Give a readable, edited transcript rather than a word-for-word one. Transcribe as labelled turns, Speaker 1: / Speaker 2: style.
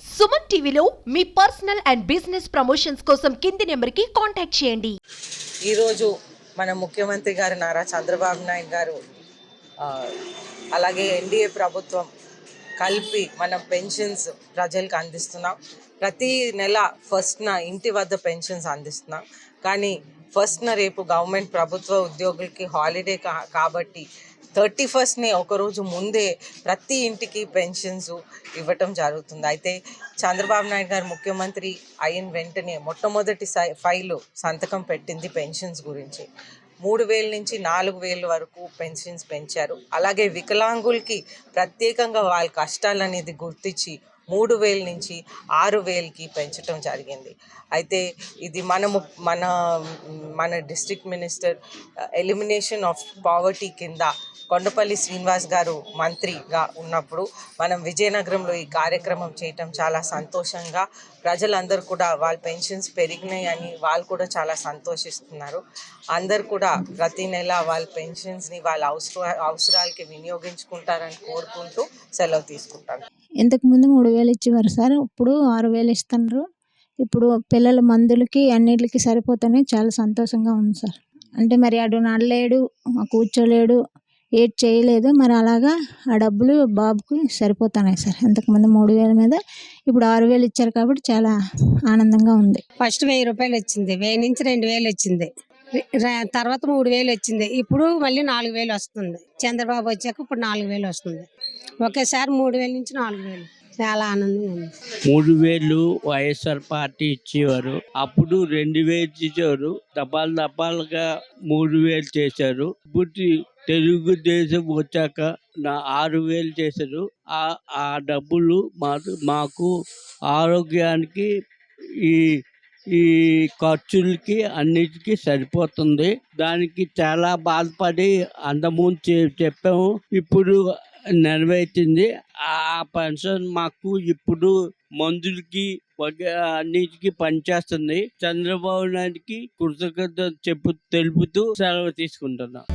Speaker 1: సుమన్ టీవీలో మీ personal and business promotions కోసం కింది నెంబర్కి కాంటాక్ట్ చేయండి.
Speaker 2: ఈరోజు మన ముఖ్యమంత్రి గారు నారా చంద్రబాబు నాయుడు గారు అలాగే ఎన్డీఏ ప్రభుత్వం కలిపి మనం పెన్షన్స్ ప్రజలకు అందిస్తున్నాం. ప్రతి నెల ఫస్ట్న ఇంటి వద్ద పెన్షన్స్ అందిస్తున్నాం. కానీ ఫస్ట్న రేపు గవర్నమెంట్ ప్రభుత్వ ఉద్యోగులకి హాలిడే కాబట్టి 31st ఒకరోజు ముందే ప్రతి ఇంటికి పెన్షన్స్ ఇవ్వటం జరుగుతుంది. అయితే చంద్రబాబు నాయుడు గారు ముఖ్యమంత్రి అయిన వెంటనే మొట్టమొదటి ఫైలు సంతకం పెట్టింది పెన్షన్స్ గురించి. 3,000 నుంచి 4,000 వరకు పెన్షన్స్ పెంచారు. అలాగే వికలాంగులకి ప్రత్యేకంగా వాళ్ళ కష్టాలు అనేది గుర్తించి 3,000 నుంచి 6,000కి పెంచడం జరిగింది. అయితే ఇది మన district minister elimination of poverty కింద కొండపల్లి శ్రీనివాస్ గారు మంత్రిగా ఉన్నప్పుడు మనం విజయనగరంలో ఈ కార్యక్రమం చేయటం చాలా సంతోషంగా, ప్రజలందరూ కూడా వాళ్ళ పెన్షన్స్ పెరిగినాయి అని వాళ్ళు కూడా చాలా సంతోషిస్తున్నారు. అందరు కూడా ప్రతి నెల వాళ్ళ పెన్షన్స్ని వాళ్ళ అవసరాలకి వినియోగించుకుంటారని కోరుకుంటూ సెలవు తీసుకుంటాను.
Speaker 3: ఇంతకుముందు 3,000 ఇచ్చేవారు సార్, ఇప్పుడు 6,000 ఇస్తున్నారు. ఇప్పుడు పిల్లల మందులకి అన్నిటికి సరిపోతానే చాలా సంతోషంగా ఉంది సార్. అంటే మరి అటు నడలేడు, కూర్చోలేడు, ఏది చేయలేదు, మరి అలాగా ఆ డబ్బులు బాబుకి సరిపోతున్నాయి సార్. ఇంతకుముందు 3,000 మీద ఇప్పుడు 6,000 ఇచ్చారు కాబట్టి చాలా ఆనందంగా ఉంది.
Speaker 4: ఫస్ట్ 1,000 రూపాయలు వచ్చింది, 1,000 నుంచి 2,000 వచ్చింది, తర్వాత 3,000 వచ్చింది, ఇప్పుడు మళ్ళీ 4,000 వస్తుంది. చంద్రబాబు వచ్చాక ఇప్పుడు 4,000 వస్తుంది. ఒకేసారి 3,000 నుంచి 4,000. చాలా ఆనందంగా ఉంది.
Speaker 5: 3,000 వైఎస్ఆర్ పార్టీ ఇచ్చేవారు, అప్పుడు 2,000 ఇచ్చేవారు, దపాలుగా 3,000 చేశారు. ఇప్పుడు తెలుగుదేశం వచ్చాక 6,000 చేశారు. ఆ డబ్బులు మాకు ఆరోగ్యానికి ఈ ఖర్చులకి అన్నిటికీ సరిపోతుంది. దానికి చాలా బాధపడి అంతకుముందు చెప్పాము, ఇప్పుడు నెరవేర్చింది. ఆ పెన్షన్ మాకు ఇప్పుడు మందులకి అన్నిటికీ పనిచేస్తుంది. చంద్రబాబు నాయుడికి కృతజ్ఞత తెలుపుతూ సెలవు తీసుకుంటున్నాం.